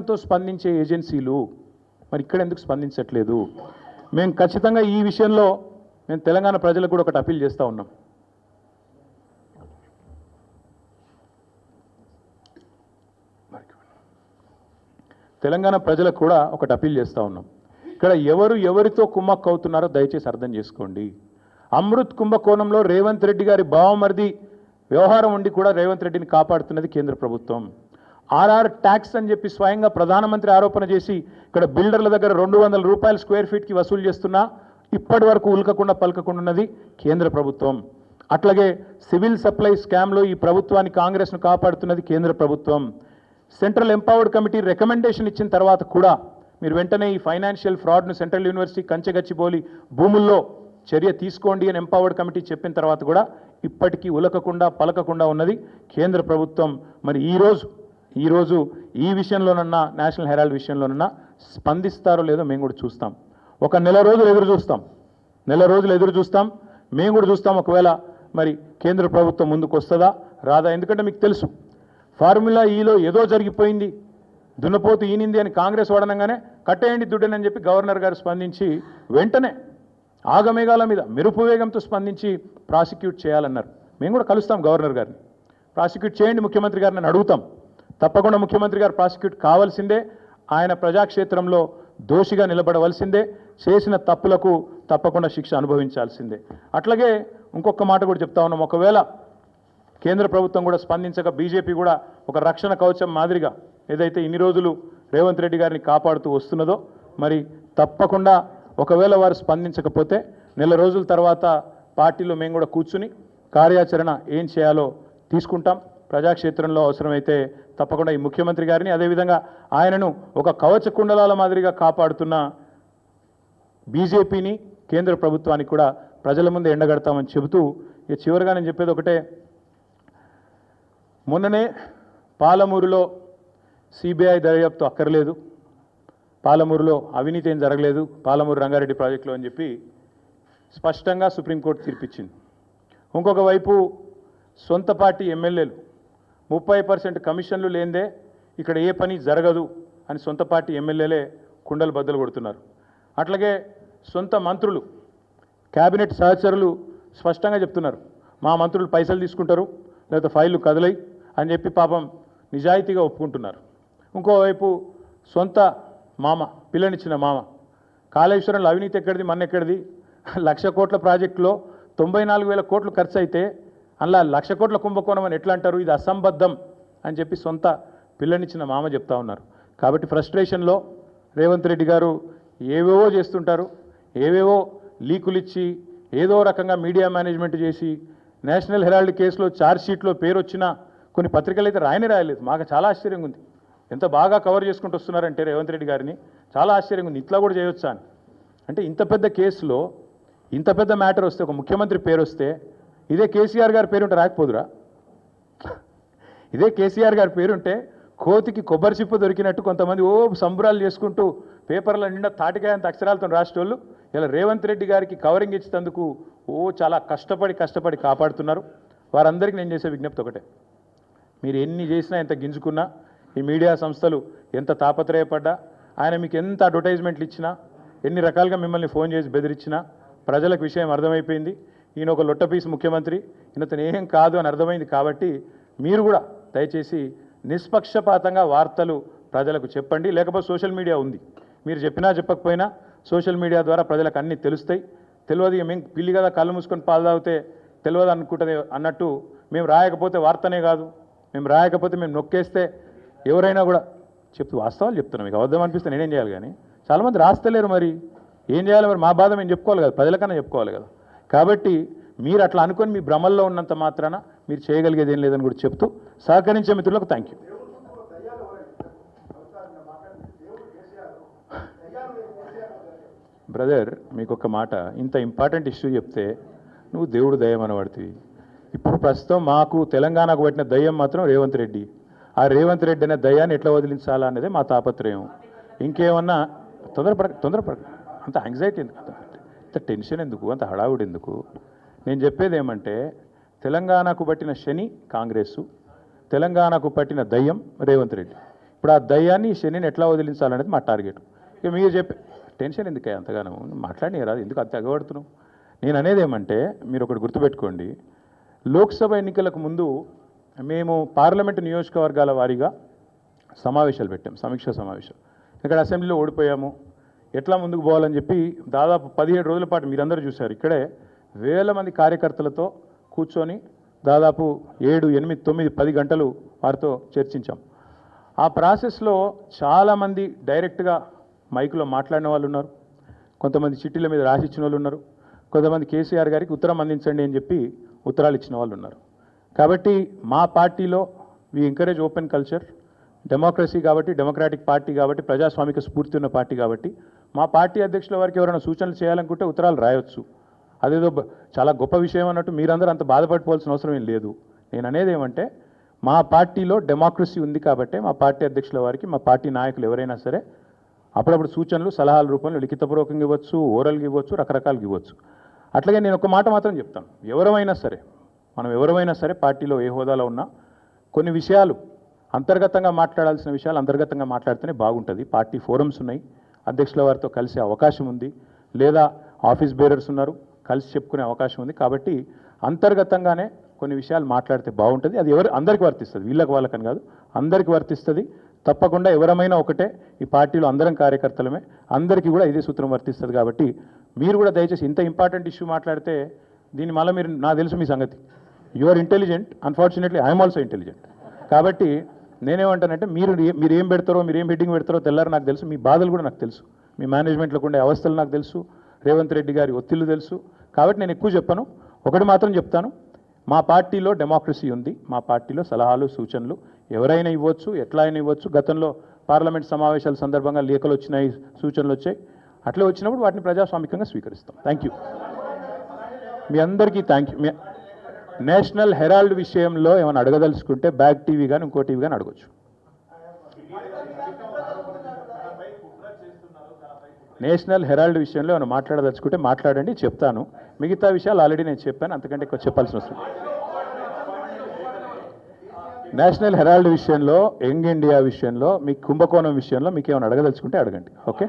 మమేకంతో స్పందించే ఏజెన్సీలు మరి ఇక్కడ ఎందుకు స్పందించట్లేదు? మేము ఖచ్చితంగా ఈ విషయంలో మేము తెలంగాణ ప్రజలకు కూడా ఒకటి అప్పీల్ చేస్తూ ఉన్నాం. తెలంగాణ ప్రజలకు కూడా ఒకటి అప్పీల్ చేస్తూ ఉన్నాం. ఇక్కడ ఎవరితో కుమ్మక్కు అవుతున్నారో దయచేసి అర్థం చేసుకోండి. అమృత్ కుంభకోణంలో రేవంత్ రెడ్డి గారి బావమరిది వ్యవహారం ఉండి కూడా రేవంత్ రెడ్డిని కాపాడుతున్నది కేంద్ర ప్రభుత్వం. ఆర్ఆర్ ట్యాక్స్ అని చెప్పి స్వయంగా ప్రధానమంత్రి ఆరోపణ చేసి ఇక్కడ బిల్డర్ల దగ్గర 200 రూపాయలు స్క్వేర్ ఫీట్కి వసూలు చేస్తున్నా ఇప్పటి వరకు ఉల్కకుండా పలకకుండా ఉన్నది కేంద్ర ప్రభుత్వం. అట్లాగే సివిల్ సప్లై స్కామ్లో ఈ ప్రభుత్వాన్ని కాంగ్రెస్ను కాపాడుతున్నది కేంద్ర ప్రభుత్వం. సెంట్రల్ ఎంపవర్డ్ కమిటీ రికమెండేషన్ ఇచ్చిన తర్వాత కూడా మీరు వెంటనే ఈ ఫైనాన్షియల్ ఫ్రాడ్ను సెంట్రల్ యూనివర్సిటీ కంచెగచ్చిబౌలి భూముల్లో చర్య తీసుకోండి అని ఎంపవర్డ్ కమిటీ చెప్పిన తర్వాత కూడా ఇప్పటికీ ఉలకకుండా పలకకుండా ఉన్నది కేంద్ర ప్రభుత్వం. మరి ఈరోజు ఈ విషయంలోనన్నా నేషనల్ హెరాల్డ్ విషయంలోనన్నా స్పందిస్తారో లేదో మేము కూడా చూస్తాం. ఒక నెల రోజులు ఎదురు చూస్తాం. మేము కూడా చూస్తాం ఒకవేళ మరి కేంద్ర ప్రభుత్వం ముందుకు వస్తుందా రాదా. ఎందుకంటే మీకు తెలుసు ఫార్ములా ఈలో ఏదో జరిగిపోయింది, దున్నపోతు ఈనింది అని కాంగ్రెస్ వాడనంగానే కట్టేయండి దుడ్డని చెప్పి గవర్నర్ గారు స్పందించి వెంటనే ఆగమేఘాల మీద మెరుపు వేగంతో స్పందించి ప్రాసిక్యూట్ చేయాలన్నారు. మేము కూడా కలుస్తాం గవర్నర్ గారిని, ప్రాసిక్యూట్ చేయండి ముఖ్యమంత్రి గారిని అని అడుగుతాం. తప్పకుండా ముఖ్యమంత్రి గారు ప్రాసిక్యూట్ కావాల్సిందే, ఆయన ప్రజాక్షేత్రంలో దోషిగా నిలబడవలసిందే, చేసిన తప్పులకు తప్పకుండా శిక్ష అనుభవించాల్సిందే. అట్లాగే ఇంకొక మాట కూడా చెప్తా ఉన్నాం, ఒకవేళ కేంద్ర ప్రభుత్వం కూడా స్పందించక బీజేపీ కూడా ఒక రక్షణ కవచం మాదిరిగా ఏదైతే ఇన్ని రోజులు రేవంత్ రెడ్డి గారిని కాపాడుతూ వస్తున్నదో మరి తప్పకుండా ఒకవేళ వారు స్పందించకపోతే నెల రోజుల తర్వాత పార్టీలో మేము కూడా కూర్చుని కార్యాచరణ ఏం చేయాలో తీసుకుంటాం. ప్రజాక్షేత్రంలో అవసరమైతే తప్పకుండా ఈ ముఖ్యమంత్రి గారిని అదేవిధంగా ఆయనను ఒక కవచ కుండలాల మాదిరిగా కాపాడుతున్న బీజేపీని కేంద్ర ప్రభుత్వానికి కూడా ప్రజల ముందు ఎండగడతామని చెబుతూ ఇక చివరిగా నేను చెప్పేది ఒకటే, మొన్ననే పాలమూరులో సిబిఐ దర్యాప్తు అక్కర్లేదు, పాలమూరులో అవినీతి ఏం జరగలేదు పాలమూరు రంగారెడ్డి ప్రాజెక్టులో అని చెప్పి స్పష్టంగా సుప్రీంకోర్టు తీర్పిచ్చింది. ఇంకొక వైపు సొంత పార్టీ ఎమ్మెల్యేలు 30% కమిషన్లు లేనిదే ఇక్కడ ఏ పని జరగదు అని సొంత పార్టీ ఎమ్మెల్యేలే కుండలు బద్దలు కొడుతున్నారు. అట్లాగే సొంత మంత్రులు క్యాబినెట్ సహచరులు స్పష్టంగా చెప్తున్నారు, మా మంత్రులు పైసలు తీసుకుంటారు లేకపోతే ఫైళ్ళు కదలై అని చెప్పి పాపం నిజాయితీగా ఒప్పుకుంటున్నారు. ఇంకోవైపు సొంత మామ పిల్లనిచ్చిన మామ కాళేశ్వరంలో అవినీతి ఎక్కడిది మన్నెక్కడిది, 1,00,000 కోట్ల ప్రాజెక్టులో 94,000 కోట్లు ఖర్చు అయితే అలా 1,00,000 కోట్ల కుంభకోణం అని ఎట్లా అంటారు, ఇది అసంబద్ధం అని చెప్పి సొంత పిల్లనిచ్చిన మామ చెప్తా ఉన్నారు. కాబట్టి ఫ్రస్ట్రేషన్లో రేవంత్ రెడ్డి గారు ఏవేవో చేస్తుంటారు, ఏవేవో లీకులు ఇచ్చి ఏదో రకంగా మీడియా మేనేజ్మెంట్ చేసి నేషనల్ హెరాల్డ్ కేసులో ఛార్జ్షీట్లో పేరు వచ్చిన కొన్ని పత్రికలు అయితే రాయలేదు. మాకు చాలా ఆశ్చర్యంగా ఉంది, ఎంత బాగా కవర్ చేసుకుంటూ వస్తున్నారంటే రేవంత్ రెడ్డి గారిని చాలా ఆశ్చర్యంగా ఉంది, ఇట్లా కూడా చేయొచ్చా అని. అంటే ఇంత పెద్ద కేసులో ఇంత పెద్ద మ్యాటర్ వస్తే ఒక ముఖ్యమంత్రి పేరు వస్తే ఇదే కేసీఆర్ గారి పేరుంటే రాకపోదురా? ఇదే కేసీఆర్ గారి పేరుంటే కోతికి కొబ్బరి చిప్ప దొరికినట్టు కొంతమంది సంబరాలు చేసుకుంటూ పేపర్ల నిండా తాటికాయంత అక్షరాలతో రాసేటోళ్ళు ఇలా రేవంత్ రెడ్డి గారికి కవరింగ్ ఇచ్చేందుకు చాలా కష్టపడి కాపాడుతున్నారు. వారందరికీ నేను చేసే విజ్ఞప్తి ఒకటే, మీరు ఎన్ని చేసినా ఎంత గింజుకున్నా ఈ మీడియా సంస్థలు ఎంత తాపత్రయపడ్డా ఆయన మీకు ఎంత అడ్వర్టైజ్మెంట్లు ఇచ్చినా ఎన్ని రకాలుగా మిమ్మల్ని ఫోన్ చేసి బెదిరించినా ప్రజలకు విషయం అర్థమైపోయింది. ఈయన ఒక లొట్టపీసు ముఖ్యమంత్రి, ఈయనతో ఏం కాదు అని అర్థమైంది. కాబట్టి మీరు కూడా దయచేసి నిష్పక్షపాతంగా వార్తలు ప్రజలకు చెప్పండి. లేకపోతే సోషల్ మీడియా ఉంది, మీరు చెప్పినా చెప్పకపోయినా సోషల్ మీడియా ద్వారా ప్రజలకు అన్నీ తెలుస్తాయి. తెలియదు ఇక మేము పిల్లి కదా కళ్ళు మూసుకొని పాలు తాగితే తెలియదు అనుకుంటుంది అన్నట్టు మేము రాయకపోతే వార్తనే కాదు, మేము రాయకపోతే మేము నొక్కేస్తే ఎవరైనా కూడా వాస్తవాలు చెప్తున్నాం. మీకు అబద్ధం అనిపిస్తే నేనేం చేయాలి, కానీ చాలామంది రాస్తలేరు. మరి ఏం చేయాలి, మరి మా బాధ మేము చెప్పుకోవాలి కదా, ప్రజలకన్నా చెప్పుకోవాలి కదా. కాబట్టి మీరు అట్లా అనుకొని మీ భ్రమల్లో ఉన్నంత మాత్రాన మీరు చేయగలిగేది ఏం లేదని కూడా చెప్తూ సహకరించే మిత్రులకు థ్యాంక్ యూ. బ్రదర్ మీకు ఒక మాట, ఇంత ఇంపార్టెంట్ ఇష్యూ చెప్తే నువ్వు దేవుడు దయ్యం అనబడుతుంది. ఇప్పుడు ప్రస్తుతం మాకు తెలంగాణకు పట్టిన దయ్యం మాత్రం రేవంత్ రెడ్డి. ఆ రేవంత్ రెడ్డి అనే దయ్యాన్ని ఎట్లా వదిలించాలా అనేది మా తాపత్రయం. ఇంకేమన్నా తొందరపడ అంత యాంగ్జైటీ ఎందుకు, అంత టెన్షన్ ఎందుకు, అంత హడావుడు ఎందుకు? నేను చెప్పేది ఏమంటే తెలంగాణకు పట్టిన శని కాంగ్రెసు, తెలంగాణకు పట్టిన దయ్యం రేవంత్ రెడ్డి. ఇప్పుడు ఆ దయ్యాన్ని శనిని ఎట్లా వదిలించాలనేది మా టార్గెట్. ఇక మీరు చెప్పే టెన్షన్ ఎందుకే అంతగానో మాట్లాడి రాదు, ఎందుకు అంత తెగబడుతున్నావు? నేను అనేది ఏమంటే మీరు ఒకటి గుర్తుపెట్టుకోండి, లోక్సభ ఎన్నికలకు ముందు మేము పార్లమెంటు నియోజకవర్గాల వారీగా సమావేశాలు పెట్టాం, సమీక్షా సమావేశం. ఇక్కడ అసెంబ్లీలో ఓడిపోయాము, ఎట్లా ముందుకు పోవాలని చెప్పి దాదాపు 17 రోజుల పాటు మీరందరూ చూశారు. ఇక్కడే వేల మంది కార్యకర్తలతో కూర్చొని దాదాపు 7, 8, 9, 10 గంటలు వారితో చర్చించాం. ఆ ప్రాసెస్లో చాలామంది డైరెక్ట్గా మైకులో మాట్లాడిన వాళ్ళు ఉన్నారు, కొంతమంది చిట్టీల మీద రాసిచ్చిన వాళ్ళు ఉన్నారు, కొంతమంది కేసీఆర్ గారికి ఉత్తరం అందించండి అని చెప్పి ఉత్తరాలు ఇచ్చిన వాళ్ళు ఉన్నారు. కాబట్టి మా పార్టీలో we encourage open culture, democracy కాబట్టి, డెమోక్రాటిక్ పార్టీ కాబట్టి, ప్రజాస్వామిక స్ఫూర్తి ఉన్న పార్టీ కాబట్టి మా పార్టీ అధ్యక్షుల వారికి ఎవరైనా సూచనలు చేయాలనుకుంటే ఉత్తరాలు రాయొచ్చు. అదేదో చాలా గొప్ప విషయం అన్నట్టు మీరందరూ అంత బాధపడిపోవాల్సిన అవసరం ఏం లేదు. నేను అనేది ఏమంటే మా పార్టీలో డెమోక్రసీ ఉంది కాబట్టి మా పార్టీ అధ్యక్షుల వారికి, మా పార్టీ నాయకులు ఎవరైనా సరే అప్పుడప్పుడు సూచనలు, సలహాల రూపంలో లిఖితపూర్వకంగా ఇవ్వచ్చు, ఓరల్గా ఇవ్వచ్చు, రకరకాలుగా ఇవ్వచ్చు. అట్లాగే నేను ఒక మాట మాత్రం చెప్తాను, ఎవరైనా సరే మనం ఎవరైనా సరే పార్టీలో ఏ హోదాలో ఉన్నా కొన్ని విషయాలు అంతర్గతంగా మాట్లాడాల్సిన విషయాలు అంతర్గతంగా మాట్లాడితేనే బాగుంటుంది. పార్టీ ఫోరమ్స్ ఉన్నాయి, అధ్యక్షుల వారితో కలిసే అవకాశం ఉంది, లేదా ఆఫీస్ బేరర్స్ ఉన్నారు, కలిసి చెప్పుకునే అవకాశం ఉంది. కాబట్టి అంతర్గతంగానే కొన్ని విషయాలు మాట్లాడితే బాగుంటుంది. అది అందరికీ వర్తిస్తుంది, వీళ్ళకి వాళ్ళకని కాదు, అందరికీ వర్తిస్తుంది. తప్పకుండా ఎవరమైనా ఒకటే, ఈ పార్టీలో అందరం కార్యకర్తలమే, అందరికీ కూడా ఇదే సూత్రం వర్తిస్తుంది. కాబట్టి మీరు కూడా దయచేసి ఇంత ఇంపార్టెంట్ ఇష్యూ మాట్లాడితే దీన్ని మళ్ళీ మీరు, నాకు తెలుసు మీ సంగతి, you are intelligent, unfortunately I'm also intelligent. కాబట్టి నేనేమంటానంటే మీరు ఏం పెడతారో, మీరు ఏం హెడ్డింగ్ పెడతారో తెల్లారు నాకు తెలుసు, మీ బాధలు కూడా నాకు తెలుసు, మీ మేనేజ్మెంట్లో ఉండే అవస్థలు నాకు తెలుసు, రేవంత్ రెడ్డి గారి ఒత్తిళ్లు తెలుసు. కాబట్టి నేను ఎక్కువ చెప్పను, ఒకటి మాత్రం చెప్తాను, మా పార్టీలో డెమోక్రసీ ఉంది, మా పార్టీలో సలహాలు సూచనలు ఎవరైనా ఇవ్వచ్చు, ఎట్లా అయినా ఇవ్వచ్చు. గతంలో పార్లమెంట్ సమావేశాల సందర్భంగా లేఖలు వచ్చినాయి, సూచనలు వచ్చాయి, అట్లే వచ్చినప్పుడు వాటిని ప్రజాస్వామికంగా స్వీకరిస్తాం. థ్యాంక్ యూ, మీ అందరికీ థ్యాంక్ యూ. నేషనల్ హెరాల్డ్ విషయంలో ఏమైనా అడగదలుచుకుంటే బ్యాక్ టీవీ కానీ ఇంకో టీవీ కానీ అడగచ్చు. నేషనల్ హెరాల్డ్ విషయంలో ఏమైనా మాట్లాడదలుచుకుంటే మాట్లాడండి, చెప్తాను. మిగతా విషయాలు ఆల్రెడీ నేను చెప్పాను, అంతకంటే ఎక్కువ చెప్పాల్సిన అవసరం. నేషనల్ హెరాల్డ్ విషయంలో, యంగ్ ఇండియా విషయంలో, మీ కుంభకోణం విషయంలో మీకు ఏమైనా అడగదలుచుకుంటే అడగండి. ఓకే,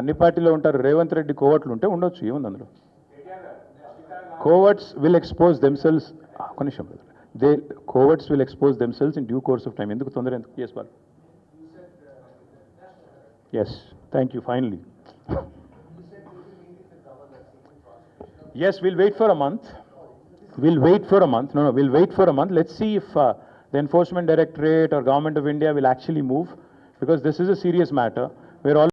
అన్ని పార్టీలో ఉంటారు, రేవంత్ రెడ్డి కోవట్లు ఉంటే ఉండొచ్చు, ఏముంది అందులో. Coverts will expose themselves. Coverts will expose themselves in due course of time. Enduku tondara enduku? Yes, Bal. Yes, thank you. Finally. Yes, we'll wait for a month. We'll wait for a month. No, we'll wait for a month. Let's see if the Enforcement Directorate or Government of India will actually move, because this is a serious matter. We're all